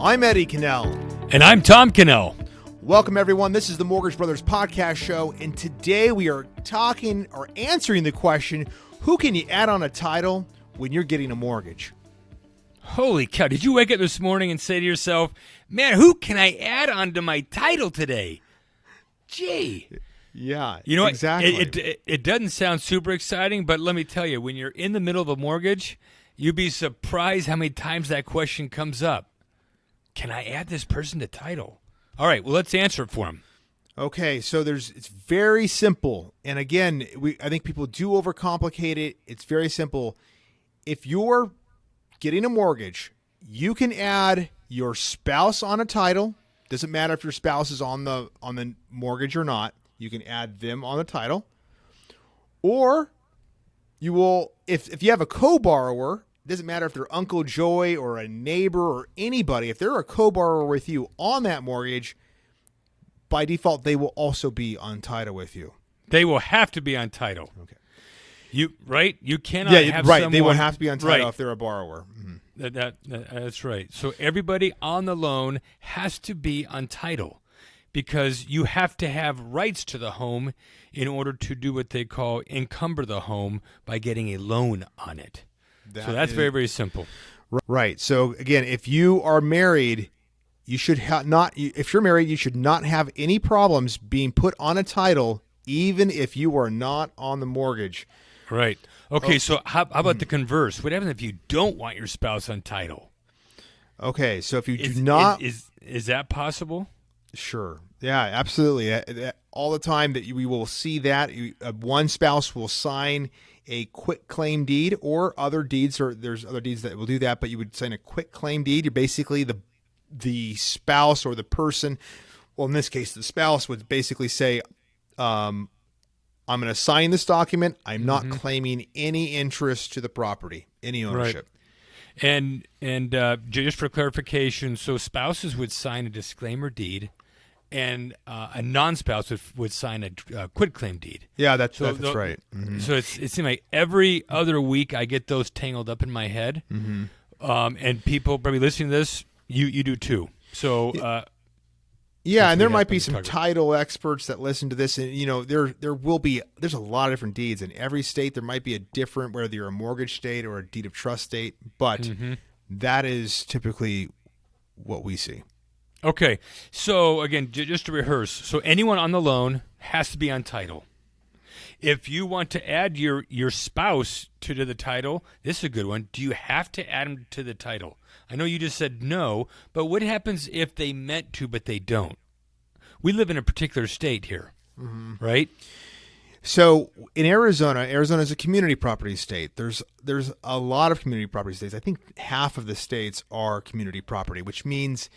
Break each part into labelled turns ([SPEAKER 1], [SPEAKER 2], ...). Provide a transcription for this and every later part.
[SPEAKER 1] I'm Eddie Cannell.
[SPEAKER 2] And I'm Tom Cannell.
[SPEAKER 1] Welcome, everyone. This is the Mortgage Brothers podcast show, and today we are talking or answering the question, who can you add on a title when you're getting a mortgage?
[SPEAKER 2] Holy cow. Did you wake up this morning and say to yourself, man, who can I add onto my title today? Gee.
[SPEAKER 1] Yeah,
[SPEAKER 2] you know
[SPEAKER 1] exactly.
[SPEAKER 2] It doesn't sound super exciting, but let me tell you, when you're in the middle of a mortgage, you'd be surprised how many times that question comes up. Can I add this person to title? All right, well, let's answer it for him.
[SPEAKER 1] Okay, so it's very simple. And again, I think people do overcomplicate it. It's very simple. If you're getting a mortgage, you can add your spouse on a title. Doesn't matter if your spouse is on the mortgage or not. You can add them on the title. Or you will, if you have a co-borrower, it doesn't matter if they're Uncle Joey or a neighbor or anybody, if they're a co-borrower with you on that mortgage, by default, they will also be on title with you.
[SPEAKER 2] They will have to be on title.
[SPEAKER 1] Okay.
[SPEAKER 2] You cannot have someone.
[SPEAKER 1] They will have to be on title if they're a borrower. Mm-hmm.
[SPEAKER 2] That's right. So everybody on the loan has to be on title because you have to have rights to the home in order to do what they call encumber the home by getting a loan on it. So that's very, very simple.
[SPEAKER 1] Right. So again, if you are married, you should not. If you're married, you should not have any problems being put on a title, even if you are not on the mortgage.
[SPEAKER 2] Right. Okay. So how about the converse? What happens if you don't want your spouse on title?
[SPEAKER 1] Okay. So if you do not,
[SPEAKER 2] is that possible?
[SPEAKER 1] Sure. Yeah. Absolutely. All the time that we will see that one spouse will sign a quit claim deed or other deeds, or there's other deeds that will do that, but you would sign a quit claim deed. You're basically the spouse or the person, well, in this case, the spouse would basically say, I'm going to sign this document. I'm not claiming any interest to the property, any ownership.
[SPEAKER 2] Right. And just for clarification, so spouses would sign a disclaimer deed, and a non-spouse would sign a quit claim deed.
[SPEAKER 1] Yeah, that's right. Mm-hmm.
[SPEAKER 2] So it seems like every other week I get those tangled up in my head, and people probably listening to this, you do too. So
[SPEAKER 1] and there might be some title experts that listen to this, and there's a lot of different deeds in every state. There might be a different, whether you're a mortgage state or a deed of trust state, but that is typically what we see.
[SPEAKER 2] Okay, so again, just to rehearse, so anyone on the loan has to be on title. If you want to add your spouse to the title, this is a good one. Do you have to add them to the title? I know you just said no, but what happens if they meant to but they don't? We live in a particular state here, right?
[SPEAKER 1] So in Arizona is a community property state. There's a lot of community property states. I think half of the states are community property, which means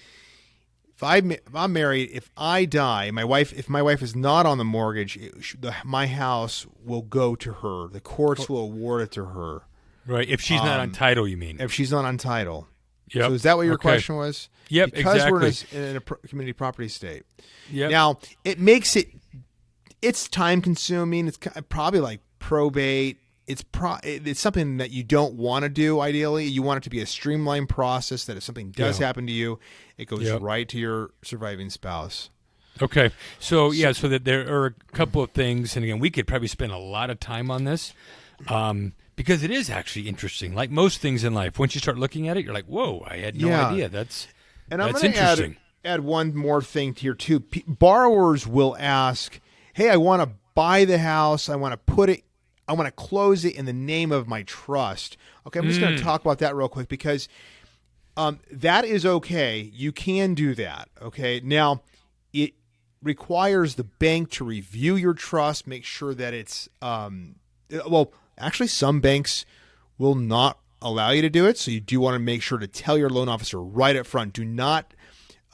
[SPEAKER 1] if I'm married, if I die, if my wife is not on the mortgage, my house will go to her. The courts will award it to her.
[SPEAKER 2] Right. If she's not on title, you mean?
[SPEAKER 1] If she's not on title.
[SPEAKER 2] Yep.
[SPEAKER 1] So is that what your question was?
[SPEAKER 2] Yep,
[SPEAKER 1] because
[SPEAKER 2] exactly.
[SPEAKER 1] Because we're in a community property state.
[SPEAKER 2] Yep.
[SPEAKER 1] Now, it makes it's time consuming. It's probably like probate. It's something that you don't want to do, ideally. You want it to be a streamlined process that if something does happen to you, it goes right to your surviving spouse.
[SPEAKER 2] Okay. So that there are a couple of things, and again, we could probably spend a lot of time on this because it is actually interesting. Like most things in life, once you start looking at it, you're like, whoa, I had no idea. That's interesting.
[SPEAKER 1] And I'm going to add one more thing here, too. Borrowers will ask, hey, I want to buy the house. I want to close it in the name of my trust. Okay, I'm just going to talk about that real quick because that is okay. You can do that. Okay, now it requires the bank to review your trust, make sure that it's actually some banks will not allow you to do it. So you do want to make sure to tell your loan officer right up front. Do not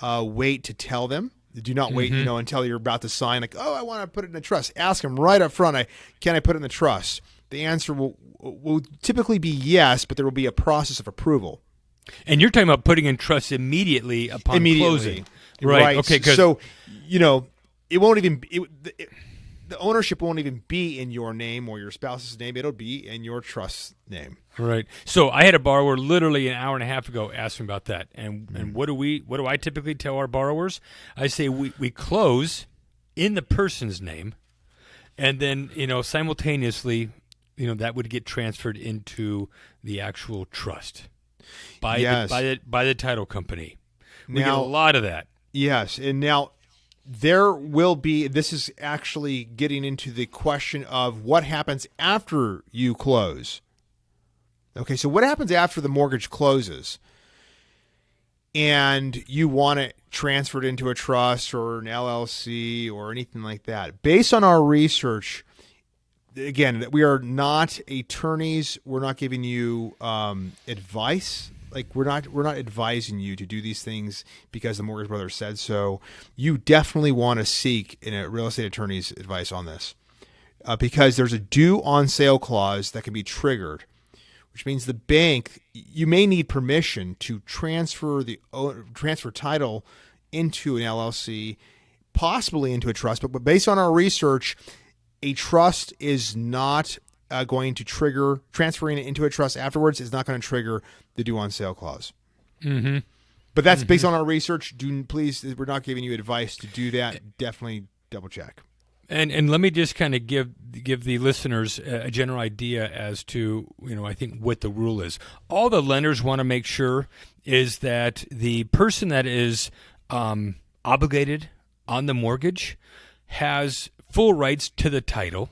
[SPEAKER 1] wait to tell them. Do not wait, until you're about to sign. Like, oh, I want to put it in a trust. Ask them right up front. Can I put it in the trust? The answer will typically be yes, but there will be a process of approval.
[SPEAKER 2] And you're talking about putting in trust immediately upon closing,
[SPEAKER 1] right? Okay, so it won't even. the ownership won't even be in your name or your spouse's name. It'll be in your trust name.
[SPEAKER 2] Right. So I had a borrower literally an hour and a half ago ask me about that. And what do I typically tell our borrowers? I say we close in the person's name, and then simultaneously, that would get transferred into the actual trust by the title company. We get a lot of that.
[SPEAKER 1] Yes, and now there will be. This is actually getting into the question of what happens after you close. Okay, so what happens after the mortgage closes and you want it transferred into a trust or an LLC or anything like that? Based on our research, again, we are not attorneys. We're not giving you advice. Like we're not advising you to do these things because the mortgage brother said so. You definitely want to seek a real estate attorney's advice on this because there's a due on sale clause that can be triggered, which means the bank, you may need permission to transfer title into an LLC, possibly into a trust. But based on our research, a trust is not going to trigger, transferring it into a trust afterwards is not going to trigger the due on sale clause.
[SPEAKER 2] Mm-hmm.
[SPEAKER 1] But that's based on our research. Please, we're not giving you advice to do that. Definitely double check.
[SPEAKER 2] And let me just kind of give the listeners a general idea as to, I think what the rule is. All the lenders want to make sure is that the person that is obligated on the mortgage has full rights to the title,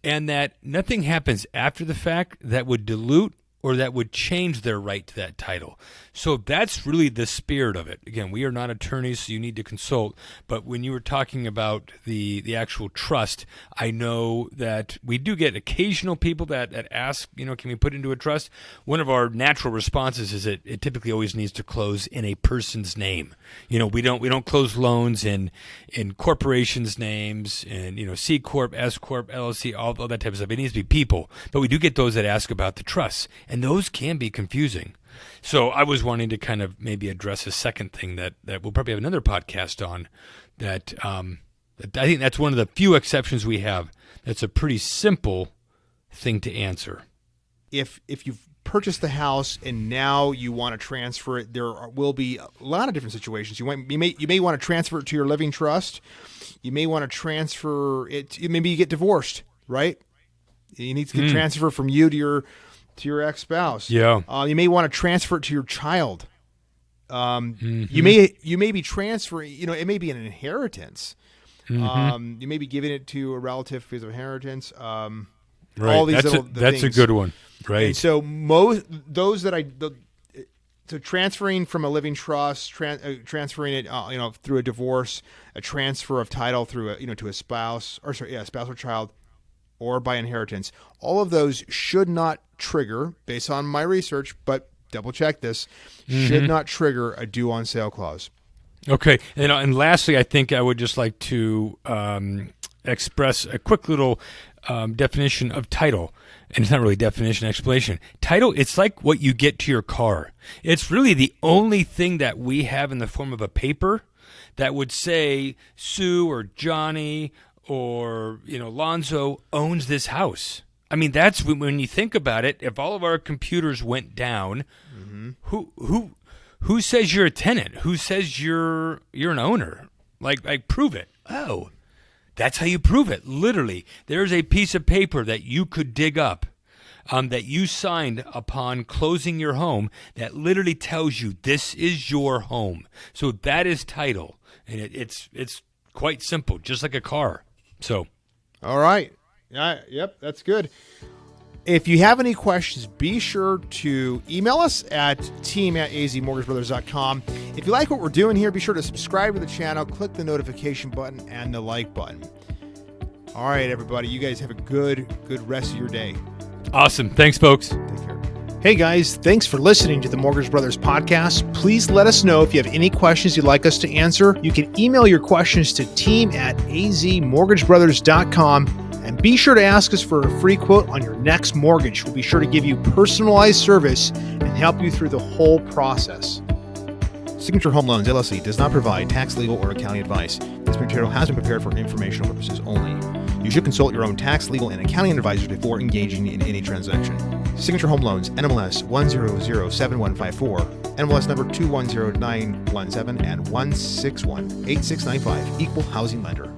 [SPEAKER 2] and that nothing happens after the fact that would dilute or that would change their right to that title. So that's really the spirit of it. Again, we are not attorneys, so you need to consult. But when you were talking about the actual trust, I know that we do get occasional people that ask, can we put it into a trust? One of our natural responses is that it typically always needs to close in a person's name. We don't close loans in corporations' names and C Corp, S Corp, LLC, all that type of stuff. It needs to be people. But we do get those that ask about the trust, and those can be confusing. So I was wanting to kind of maybe address a second thing that we'll probably have another podcast on. That I think that's one of the few exceptions we have. That's a pretty simple thing to answer.
[SPEAKER 1] If you've purchased the house and now you want to transfer it, there will be a lot of different situations. You may want to transfer it to your living trust. You may want to transfer it. Maybe you get divorced, right? You need to get transfer from you to your ex-spouse.
[SPEAKER 2] Yeah.
[SPEAKER 1] You may want to transfer it to your child. You may be transferring. It may be an inheritance. You may be giving it to a relative because of inheritance.
[SPEAKER 2] Right.
[SPEAKER 1] All these
[SPEAKER 2] that's a good one. Right.
[SPEAKER 1] And so so transferring from a living trust, transferring it, through a divorce, a transfer of title through to a spouse or spouse or child, or by inheritance. All of those should not trigger, based on my research, but double check this, should not trigger a due on sale clause.
[SPEAKER 2] Okay. And lastly, I think I would just like to express a quick little definition of title. And it's not really definition, explanation. Title, it's like what you get to your car. It's really the only thing that we have in the form of a paper that would say Sue or Johnny or Lonzo owns this house. I mean, that's when you think about it. If all of our computers went down, who says you're a tenant? Who says you're an owner? Like prove it. Oh, that's how you prove it. Literally, there's a piece of paper that you could dig up that you signed upon closing your home that literally tells you this is your home. So that is title, and it's quite simple, just like a car. So,
[SPEAKER 1] all right. Yep, that's good. If you have any questions, be sure to email us at team@azmortgagebrothers.com. If you like what we're doing here, be sure to subscribe to the channel, click the notification button and the like button. All right, everybody, you guys have a good rest of your day.
[SPEAKER 2] Awesome. Thanks, folks.
[SPEAKER 1] Take care. Hey guys, thanks for listening to the Mortgage Brothers podcast. Please let us know if you have any questions you'd like us to answer. You can email your questions to team@azmortgagebrothers.com, and be sure to ask us for a free quote on your next mortgage. We'll be sure to give you personalized service and help you through the whole process. Signature Home Loans, LLC does not provide tax, legal, or accounting advice. This material has been prepared for informational purposes only. You should consult your own tax, legal, and accounting advisors before engaging in any transaction. Signature Home Loans, NMLS 1007154, NMLS number 210917 and 1618695, Equal Housing Lender.